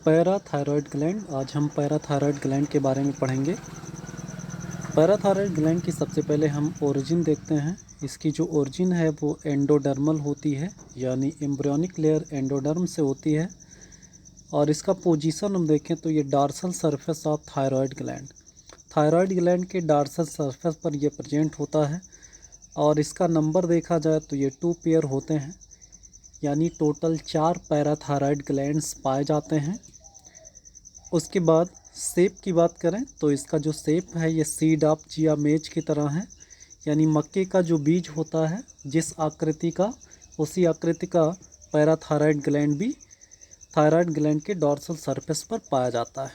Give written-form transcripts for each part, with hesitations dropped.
Parathyroid gland. आज हम parathyroid gland के बारे में पढ़ेंगे। पैराथायरॉयड ग्लैंड की सबसे पहले हम ओरिजिन देखते हैं। इसकी जो ओरिजिन है वो एंडोडर्मल होती है, यानी एम्ब्रियोनिक लेयर एंडोडर्म से होती है। और इसका पोजीशन हम देखें तो ये dorsal surface of thyroid gland, thyroid gland के डार्सल सरफेस पर ये प्रेजेंट होता है। और इसका नंबर देखा जाए तो ये 2 पेयर होते हैं, यानी टोटल 4 पैराथायरॉयड ग्लैंड्स पाए जाते हैं। उसके बाद शेप की बात करें तो इसका जो शेप है ये सीड ऑफ चिया मेज की तरह है, यानी मक्के का जो बीज होता है जिस आकृति का, उसी आकृति का पैराथायरॉयड ग्लैंड भी थायरॉयड ग्लैंड के डॉर्सल सरफेस पर पाया जाता है।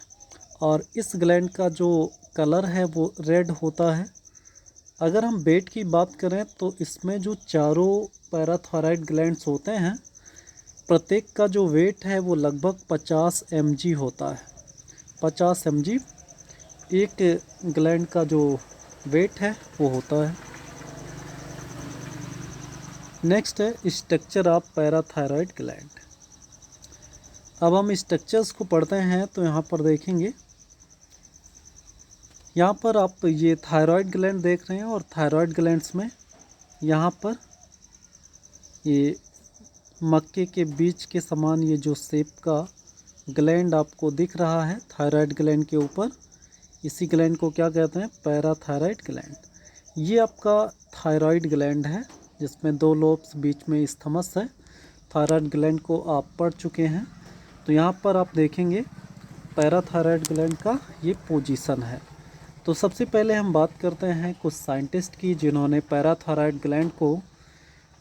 और इस ग्लैंड का जो कलर है वो रेड होता है। अगर हम वेट की बात करें तो इसमें जो चारों पैराथायरॉयड ग्लैंड्स होते हैं, प्रत्येक का जो वेट है वो लगभग 50 mg होता है। 50 mg एक ग्लैंड का जो वेट है वो होता है। नेक्स्ट है स्ट्रक्चर ऑफ पैराथायरॉयड ग्लैंड। अब हम स्ट्रक्चर्स को पढ़ते हैं तो यहाँ पर देखेंगे, यहाँ पर आप ये थायरॉयड ग्लैंड देख रहे हैं और थायरॉयड ग्लैंड्स में यहाँ पर ये मक्के के बीज के समान ये जो शेप का ग्लैंड आपको दिख रहा है थायरॉयड ग्लैंड के ऊपर, इसी ग्लैंड को क्या कहते हैं? Parathyroid gland. ये आपका थायरॉयड ग्लैंड है जिसमें 2 लोब्स बीच में स्थमस है। थायरॉयड ग्लैंड को आप पढ़ चुके हैं। तो यहाँ पर आप देखेंगे पैराथायरॉयड ग्लैंड का ये पोजीशन है। तो सबसे पहले हम बात करते हैं कुछ साइंटिस्ट की जिन्होंने पैराथायरॉयड ग्लैंड को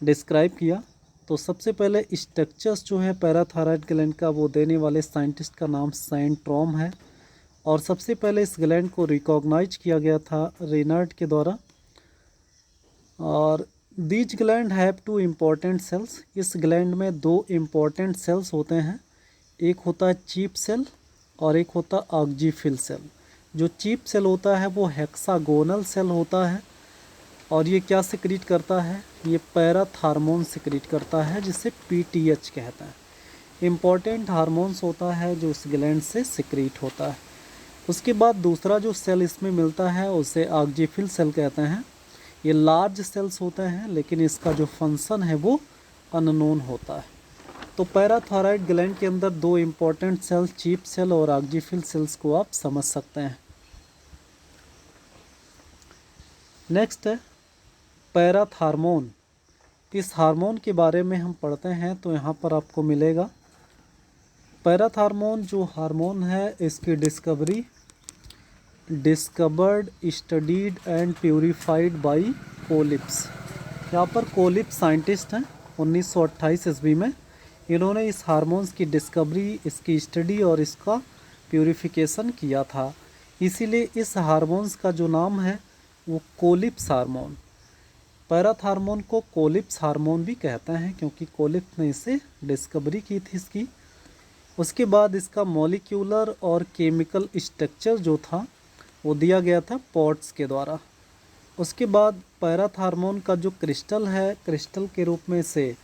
डिस्क्राइब किया। तो सबसे पहले स्ट्रक्चर्स जो है पैराथायरॉयड ग्लैंड का वो देने वाले साइंटिस्ट का नाम सेंट्रोम है। और सबसे पहले इस ग्लैंड को रिकॉग्नाइज किया गया था रेनार्ड के द्वारा। और these gland have 2 important cells. इस ग्लैंड में 2 इम्पॉर्टेंट सेल्स होते हैं, एक होता है चीफ सेल और एक होता है ऑक्जीफिल सेल। जो चीफ सेल होता है वो हेक्सागोनल सेल होता है और ये क्या सिक्रीट करता है? ये पैराथार्मोन सिक्रीट करता है जिसे पीटीएच कहते हैं। इम्पॉर्टेंट हार्मोन्स होता है जो इस ग्लैंड से सिक्रीट होता है। उसके बाद दूसरा जो सेल इसमें मिलता है उसे ऑक्जीफिल सेल कहते हैं। ये लार्ज सेल्स होते हैं लेकिन इसका जो फंक्शन है वो अननोन होता है। तो पैराथायरॉयड ग्लैंड के अंदर 2 इम्पॉर्टेंट सेल चीफ सेल और ऑक्जीफिल सेल्स को आप समझ सकते हैं। नेक्स्ट है पैराथार्मोन। इस हार्मोन के बारे में हम पढ़ते हैं तो यहाँ पर आपको मिलेगा पैराथार्मोन जो हार्मोन है इसकी discovered, studied and purified by Collip. यहाँ पर कोलिप्स साइंटिस्ट हैं 1928 ईस्वी में। इन्होंने इस हार्मोन्स की डिस्कवरी, इसकी स्टडी और इसका प्यूरिफिकेशन किया था। इसीलिए इस हार्मोन्स का जो नाम है वो कोलिप्स हार्मोन। पैराथार्मोन को कोलिप्स हार्मोन भी कहते हैं क्योंकि कोलिप्स ने इसे डिस्कवरी की थी इसकी। उसके बाद इसका मॉलिक्यूलर और केमिकल स्ट्रक्चर जो था वो दिया गया था पॉट्स के द्वारा। उसके बाद पैराथार्मोन का जो क्रिस्टल है, क्रिस्टल के रूप में इसे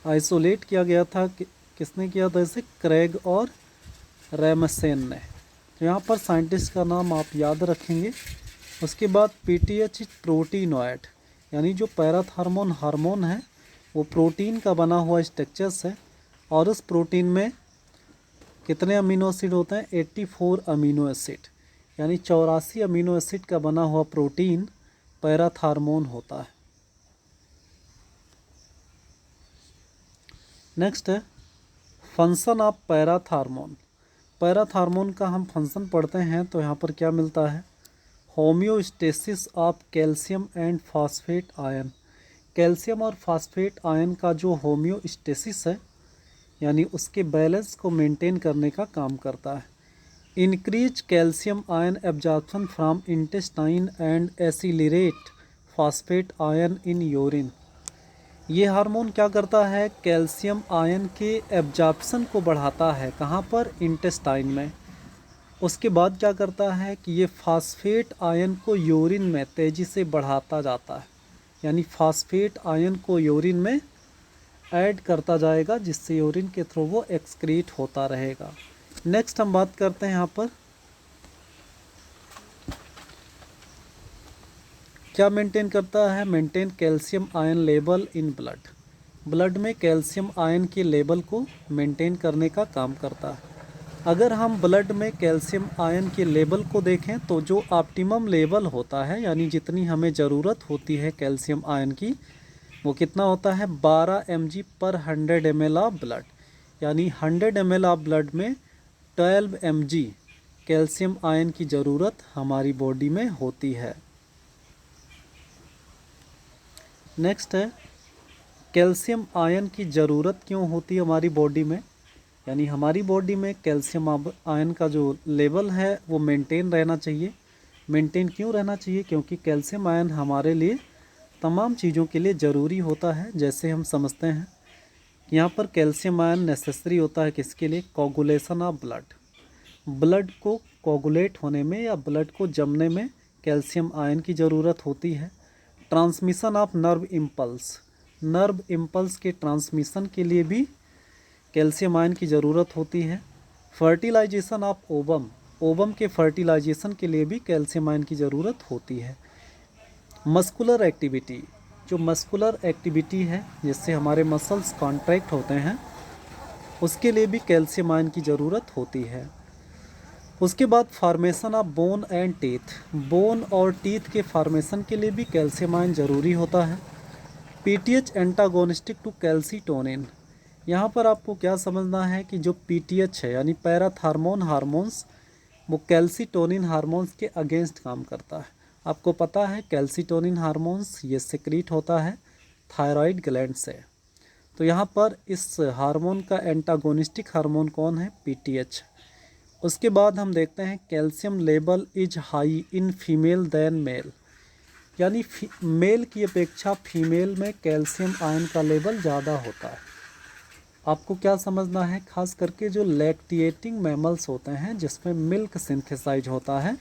आइसोलेट किया गया था। किसने किया था इसे? क्रेग और रैमसेन ने। तो यहाँ पर साइंटिस्ट का नाम आप याद रखेंगे। उसके बाद पीटीएच प्रोटीनॉइड, यानी जो पैराथार्मोन हार्मोन है वो प्रोटीन का बना हुआ स्ट्रक्चर्स है। और उस प्रोटीन में कितने अमीनो एसिड होते हैं? 84 अमीनो एसिड, यानी 84 अमीनो एसिड का बना हुआ प्रोटीन पैराथार्मोन होता है। नेक्स्ट है फंक्शन ऑफ पैराथार्मोन। पैराथार्मोन का हम फंक्शन पढ़ते हैं तो यहाँ पर क्या मिलता है? Homeostasis of calcium and phosphate ion. Calcium और फास्फेट आयन का जो होम्योस्टेसिस है, यानी उसके बैलेंस को मेंटेन करने का काम करता है। Increase calcium ion absorption from intestine and accelerate phosphate ion in urine. ये हार्मोन क्या करता है? कैल्शियम आयन के एब्जॉर्प्शन को बढ़ाता है। कहाँ पर? इंटेस्टाइन में। उसके बाद क्या करता है कि ये फास्फेट आयन को यूरिन में तेज़ी से बढ़ाता जाता है, यानी फास्फेट आयन को यूरिन में ऐड करता जाएगा जिससे यूरिन के थ्रू वो एक्सक्रीट होता रहेगा। नेक्स्ट हम बात करते हैं यहाँ पर क्या मेंटेन करता है, maintain calcium ion level in blood. Blood में कैल्शियम आयन के लेवल को मेंटेन करने का काम करता है। अगर हम ब्लड में कैल्शियम आयन के लेवल को देखें तो जो ऑप्टिमम लेवल होता है, यानी जितनी हमें ज़रूरत होती है कैल्शियम आयन की, वो कितना होता है 12 mg पर 100 ml ऑफ ब्लड। यानी 100 ml ऑफ ब्लड में 12 mg कैल्शियम आयन की ज़रूरत हमारी बॉडी में होती है। नेक्स्ट है कैल्शियम आयन की ज़रूरत क्यों होती है हमारी बॉडी में। यानी हमारी बॉडी में कैल्शियम आयन का जो लेवल है वो मेंटेन रहना चाहिए। मेंटेन क्यों रहना चाहिए, क्योंकि कैल्शियम आयन हमारे लिए तमाम चीज़ों के लिए ज़रूरी होता है। जैसे हम समझते हैं कि यहाँ पर कैल्शियम आयन नेसेसरी होता है किसके लिए, कोगुलेशन ऑफ ब्लड। ब्लड को कोगुलेट होने में या ब्लड को जमने में कैल्शियम आयन की ज़रूरत होती है। Transmission of nerve impulse, nerve impulse के ट्रांसमिशन के लिए भी कैल्शियम आयन की ज़रूरत होती है। फर्टिलाइजेशन ऑफ ओवम, ओवम के फर्टिलाइजेशन के लिए भी कैल्शियम आयन की ज़रूरत होती है। मस्कुलर एक्टिविटी, जो मस्कुलर एक्टिविटी है जिससे हमारे मसल्स कॉन्ट्रैक्ट होते हैं, उसके लिए भी कैल्शियम आयन की ज़रूरत होती है। उसके बाद formation of bone and teeth, bone और टीथ के फार्मेशन के लिए भी कैल्शियम आयन ज़रूरी होता है। पीटीएच एंटागोनिस्टिक टू कैल्सीटोनिन, यहाँ पर आपको क्या समझना है कि जो पीटीएच है यानी पैराथार्मोन हार्मोन्स, वो कैल्सीटोनिन हार्मोन्स के अगेंस्ट काम करता है। आपको पता है कैल्सीटोनिन हार्मोन्स ये सिक्रीट होता है थायराइड ग्लैंड से। तो यहाँ पर इस हार्मोन का एंटागोनिस्टिक हार्मोन कौन है, पीटीएच। उसके बाद हम देखते हैं calcium level is high in female than male, यानी मेल की अपेक्षा फीमेल में कैल्शियम आयन का लेवल ज़्यादा होता है। आपको क्या समझना है, खास करके जो लैक्टिएटिंग मैमल्स होते हैं जिसमें मिल्क सिंथेसाइज होता है,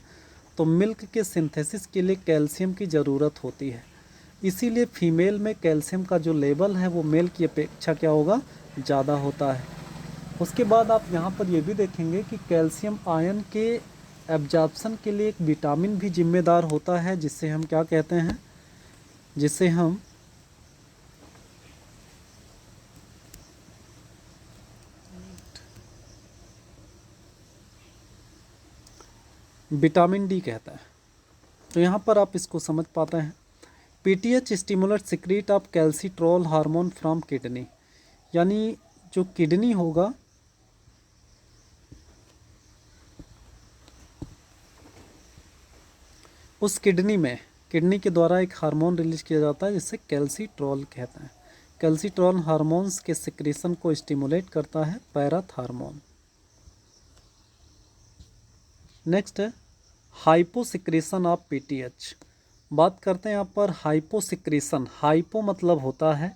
तो मिल्क के सिंथेसिस के लिए कैल्शियम की ज़रूरत होती है। इसीलिए फीमेल में कैल्शियम का जो लेवल है वो मेल की अपेक्षा क्या होगा, ज़्यादा होता है। उसके बाद आप यहाँ पर ये भी देखेंगे कि कैल्शियम आयन के एब्जॉर्प्शन के लिए एक विटामिन भी जिम्मेदार होता है, जिससे हम क्या कहते हैं, जिसे हम विटामिन डी कहता है। तो यहाँ पर आप इसको समझ पाते हैं। PTH stimulate secrete of calcitriol hormone from kidney, यानी जो किडनी होगा उस किडनी के द्वारा एक हार्मोन रिलीज किया जाता है जिसे कैल्सीट्रोल कहते हैं। कैल्सीट्रोल हार्मोन्स के सिक्रीशन को स्टिमुलेट करता है पैराथार्मोन। नेक्स्ट है हाइपोसिक्रेशन ऑफ पीटीएच। बात करते हैं यहाँ पर हाइपोसिक्रेशन। हाइपो मतलब होता है,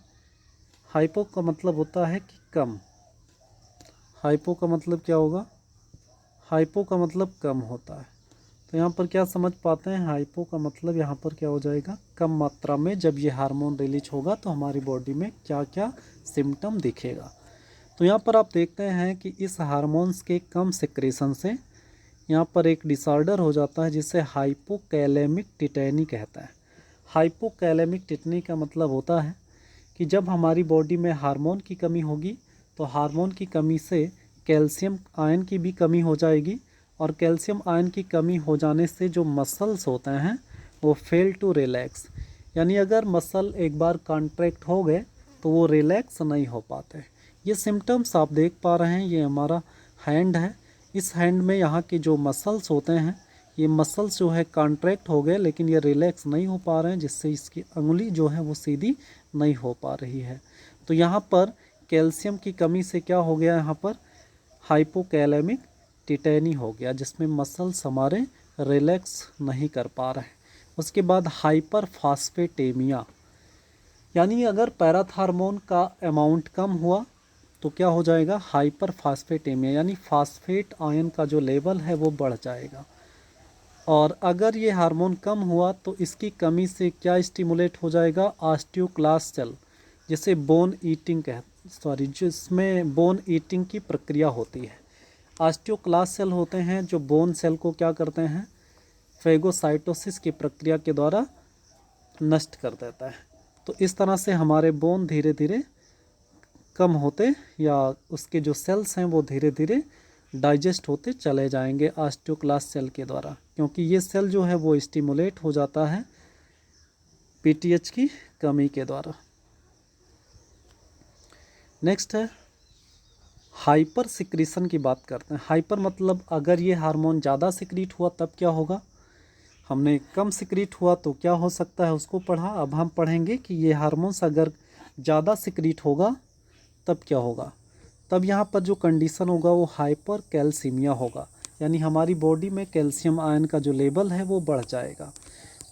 हाइपो का मतलब होता है कि कम। हाइपो का मतलब क्या होगा, हाइपो का मतलब कम होता है। तो यहाँ पर क्या समझ पाते हैं, हाइपो का मतलब यहाँ पर क्या हो जाएगा, कम मात्रा में जब ये हार्मोन रिलीज होगा तो हमारी बॉडी में क्या क्या सिम्टम दिखेगा। तो यहाँ पर आप देखते हैं कि इस हार्मोन्स के कम सिक्रेशन से यहाँ पर एक डिसऑर्डर हो जाता है जिसे हाइपोकैलेमिक टिटेनी कहता है। हाइपोकैलेमिक टिटेनी का मतलब होता है कि जब हमारी बॉडी में हार्मोन की कमी होगी तो हार्मोन की कमी से कैल्शियम आयन की भी कमी हो जाएगी, और कैल्शियम आयन की कमी हो जाने से जो मसल्स होते हैं वो फेल टू रिलैक्स, यानी अगर मसल एक बार कॉन्ट्रैक्ट हो गए तो वो रिलैक्स नहीं हो पाते। ये सिम्टम्स आप देख पा रहे हैं, ये हमारा हैंड है। इस हैंड में यहाँ के जो मसल्स होते हैं, ये मसल्स जो है कॉन्ट्रैक्ट हो गए लेकिन ये रिलैक्स नहीं हो पा रहे हैं, जिससे इसकी उंगली जो है वो सीधी नहीं हो पा रही है। तो यहाँ पर कैल्शियम की कमी से क्या हो गया, यहाँ पर हाइपोकैलेमिक टिटेनी हो गया, जिसमें मसल्स हमारे रिलैक्स नहीं कर पा रहे हैं। उसके बाद हाइपर फास्फेटेमिया, यानी अगर पैराथार्मोन का अमाउंट कम हुआ तो क्या हो जाएगा, हाइपर फास्फेटेमिया, यानी फास्फेट आयन का जो लेवल है वो बढ़ जाएगा। और अगर ये हार्मोन कम हुआ तो इसकी कमी से क्या स्टिमुलेट हो जाएगा, ऑस्टियोक्लास्ट सेल, जिसे बोन ईटिंग जिसमें बोन ईटिंग की प्रक्रिया होती है। ऑस्टियोक्लास्ट सेल होते हैं जो बोन सेल को क्या करते हैं, फेगोसाइटोसिस की प्रक्रिया के द्वारा नष्ट कर देता है। तो इस तरह से हमारे बोन धीरे धीरे कम होते या उसके जो सेल्स हैं वो धीरे धीरे डाइजेस्ट होते चले जाएंगे ऑस्टियोक्लास्ट सेल के द्वारा, क्योंकि ये सेल जो है वो स्टिमुलेट हो जाता है पीटीएच की कमी के द्वारा। नेक्स्ट है हाइपर सिक्रीशन की बात करते हैं। हाइपर मतलब अगर ये हार्मोन ज़्यादा सिक्रीट हुआ तब क्या होगा, हमने कम सिक्रीट हुआ तो क्या हो सकता है उसको पढ़ा। अब हम पढ़ेंगे कि ये हार्मोन्स अगर ज़्यादा सिक्रीट होगा तब क्या होगा। तब यहाँ पर जो कंडीशन होगा वो हाइपर कैल्सीमिया होगा, यानी हमारी बॉडी में कैल्शियम आयन का जो लेवल है वो बढ़ जाएगा।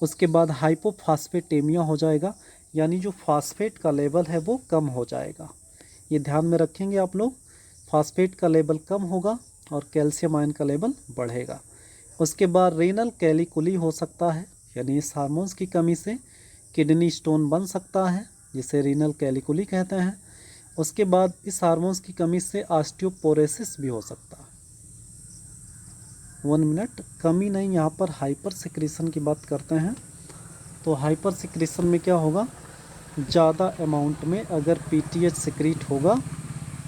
उसके बाद हाइपोफास्फेटेमिया हो जाएगा, यानी जो फास्फेट का लेवल है वो कम हो जाएगा। ये ध्यान में रखेंगे आप लोग, फास्फेट का लेवल कम होगा और कैल्शियम आयन का लेवल बढ़ेगा। उसके बाद रेनल कैलिकुली हो सकता है, यानी इस हार्मोन्स की कमी से किडनी स्टोन बन सकता है जिसे रीनल कैलिकुली कहते हैं। उसके बाद इस हार्मोन्स की कमी से ऑस्टियोपोरोसिस भी हो सकता है। 1 मिनट, कमी नहीं, यहाँ पर हाइपर सिक्रीशन की बात करते हैं। तो हाइपर सिक्रीशन में क्या होगा, ज़्यादा अमाउंट में अगर पीटीएच सिक्रीट होगा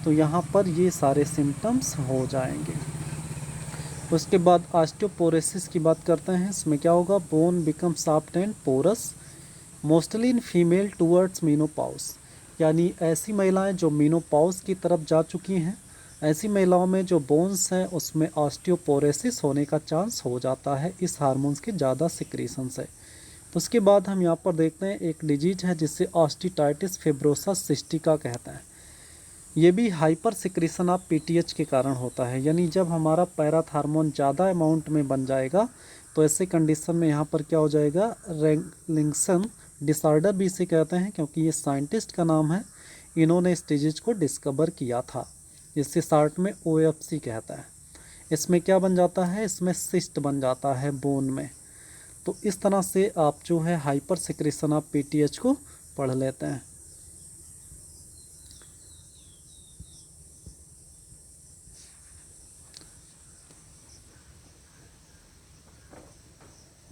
तो यहाँ पर ये सारे सिम्टम्स हो जाएंगे। उसके बाद ऑस्टियोपोरोसिस की बात करते हैं। इसमें क्या होगा, bone become soft and porous mostly in female towards menopause, यानी ऐसी महिलाएं जो मीनोपॉज की तरफ जा चुकी हैं, ऐसी महिलाओं में जो बोन्स हैं उसमें ऑस्टियोपोरोसिस होने का चांस हो जाता है इस हार्मोन्स के ज़्यादा सिक्रीशन से। तो उसके बाद हम यहाँ पर देखते हैं एक डिजीज है जिसे ऑस्टिटाइटिस फिब्रोसा सिस्टिका कहते हैं। ये भी हाइपर सिक्रीशन ऑफ पीटीएच के कारण होता है, यानी जब हमारा पैराथार्मोन ज़्यादा अमाउंट में बन जाएगा तो ऐसे कंडीशन में यहाँ पर क्या हो जाएगा, रेंगलिंगसन डिसऑर्डर भी इसे कहते हैं, क्योंकि ये साइंटिस्ट का नाम है, इन्होंने इस डिजीज को डिस्कवर किया था। इसे शॉर्ट में ओएफसी कहता है। इसमें क्या बन जाता है, इसमें सिस्ट बन जाता है बोन में। तो इस तरह से आप जो है हाइपर सिक्रीशन ऑफ पीटीएच को पढ़ लेते हैं।